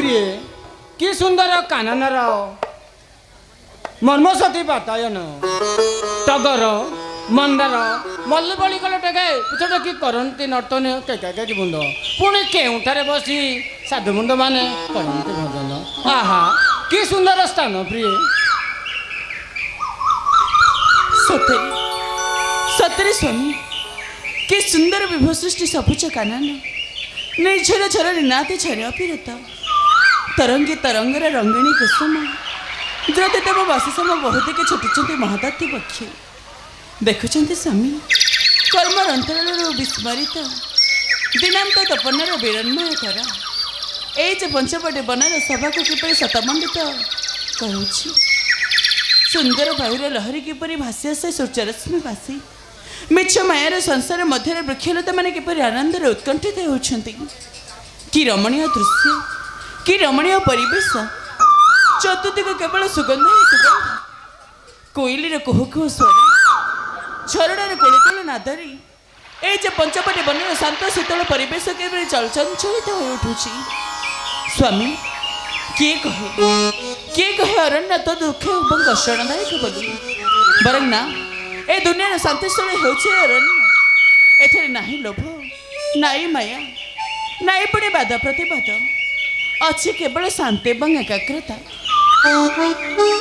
प्रिय कि सुंदर काननर मर्मसती पातायन टगर मंदार मल्ली बड़ी कले टेके पुछटे कि करती नर्तन के बुंद पुणी केउठारे बसी साधु मुंड माने करती भजन आहा कि सुंदर स्थान प्रिय सतरे सतरे स्वामी कि सुंदर विभव सृष्टि सबुज कानन निर्झर झर निनाते झर अपिरत तरंगे तरंगर रंगिणी कुसुम द्रतितम बाससम बहुदिके छुटुचंती महदाती पक्षी देखुचंती स्वामी कर्मर अंतराल विस्मरित दिनांत तपन्नार विरन्मय कर ए जे पंचपटे बनार सभा को किपरि शतमंडित करुछि सुंदर वायुर लहरी किपरि भासी आसे सूर्यरश्मि भासी मिछ मायार संसार मध्य वृक्षलता मैंने किपरि आनंदर उत्कंठित होउछंती कि रमणीय दृश्य कि रमणीय परिवेश चतुर्दिक केवल सुगंध ही सुगंध कोइलीर कुहू कुहू स्वर झरणार कोलकोल नादरी ए जे पंचपटी बनर शांत शीतल परिवेश केवल चलचंचलित हो उठुछि स्वामी किए कहे अरण्य तो दुख एवं कष्टदायक बोली बरं ना ए दुनिया शांतिस्थल होउछि अरण्य एथरे नाही लोभ नाई माया नाई पुणी बाध प्रतिबाद अच्छी केवल शांति एवं एकाग्रता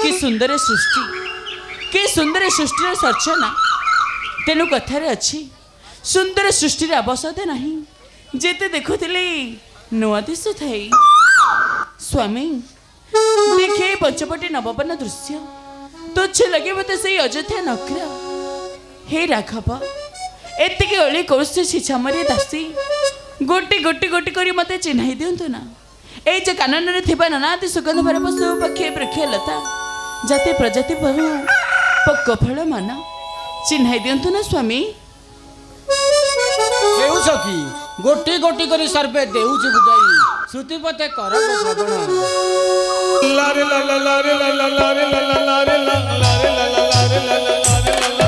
कि सुंदर सृष्टि सर्चना तेणु कथार अच्छी सुंदर सृष्टि आवश्यकता नहीं जेते देखुली नुआ दिशु थाई स्वामी देखे पंचपटी नवपन्न दृश्य तुच्छ लगे मत से अयोध्या नगर हे राघव एतिक अली कौश छिछामरी दासी गोटी गोटी गोटी करी मत चिन्हाई दिंतु ना ए जे कानन रे थिबा नानाति सुगंध भर पशु पक्षी वृक्षलता जाति प्रजाति पक्क फल मान चिन्हाई दिंतु ना स्वामी कि गोटी गोटी करी सर्वे देउछि बुझाई श्रुतिपते कर श्रवण लारे ला ला लारे ला ला लारे ला ला लारे ला ला लारे ला ला लारे ला ला लारे ला ला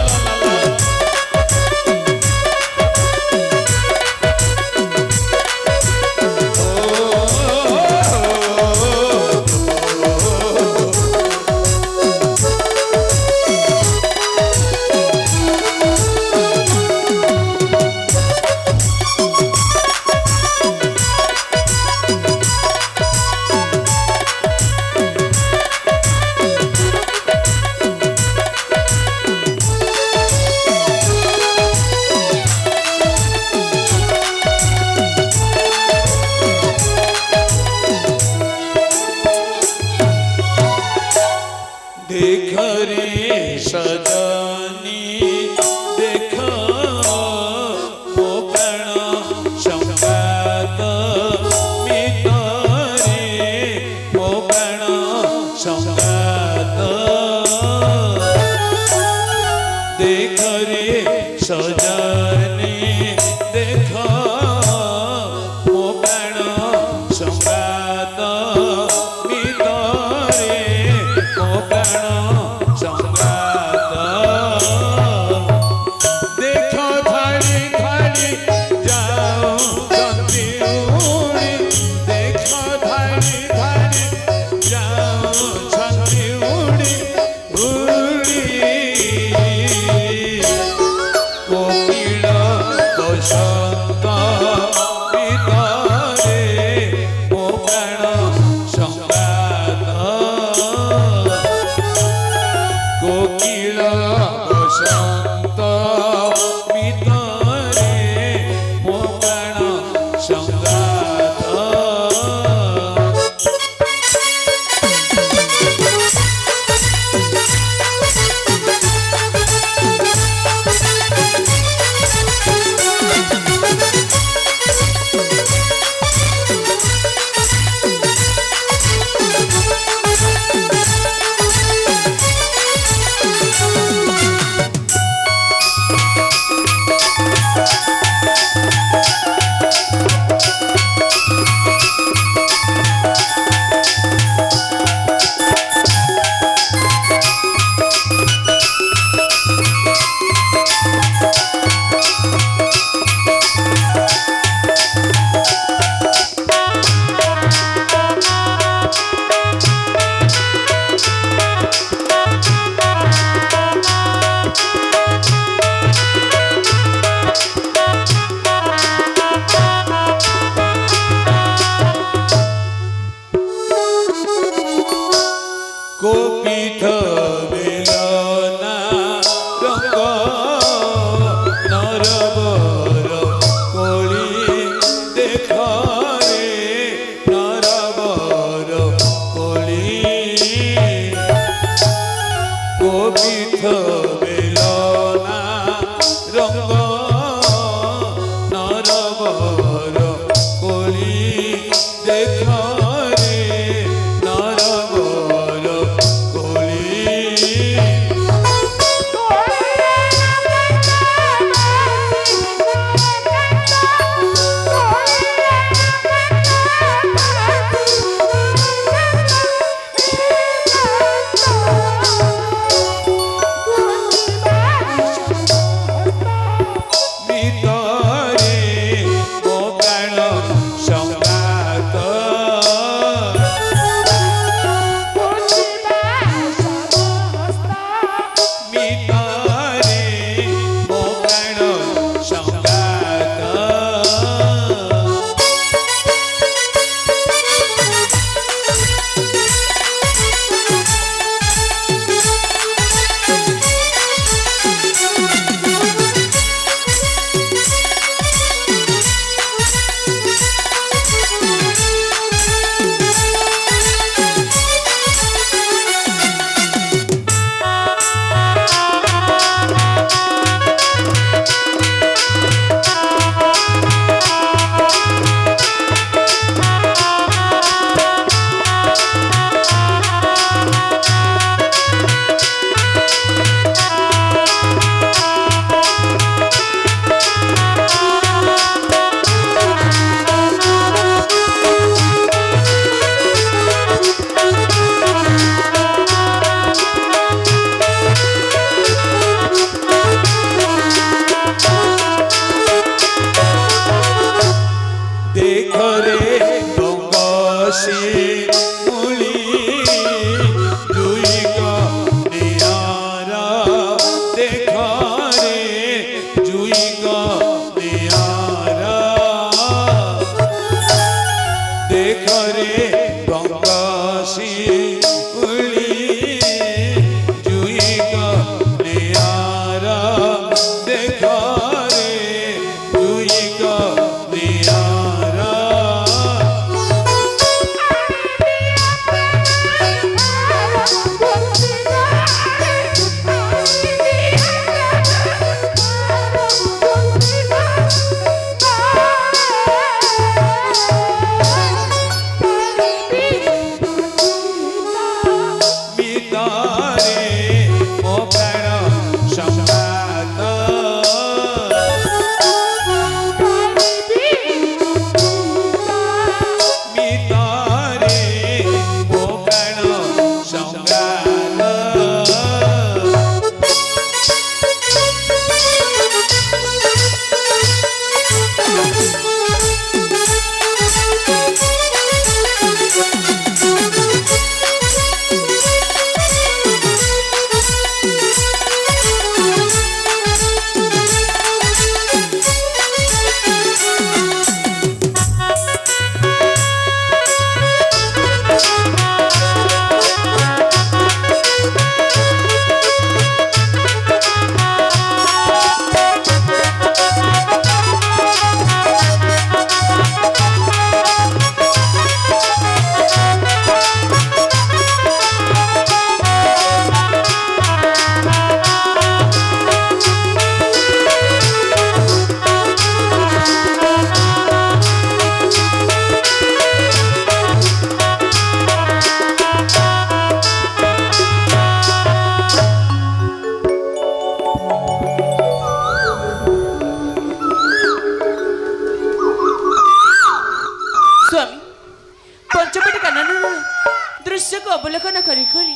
ଅବଲୋକନ କରି କରି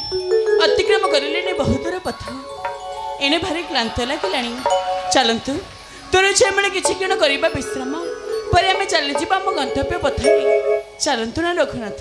ଅତିକ୍ରମ କରିଲେଣି ବହୁତର ପଥ। ଏଣେ ଭାରି କ୍ଳାନ୍ତ ଲାଗିଲାଣି। ଚାଲନ୍ତୁ ତୋର ଝିଅମାନେ କିଛି କ୍ଷଣ କରିବା ବିଶ୍ରାମ ପରେ ଆମେ ଚାଲିଯିବା ଆମ ଗନ୍ତବ୍ୟ ପଥରେ। ଚାଲନ୍ତୁ ନା ରଘୁନାଥ।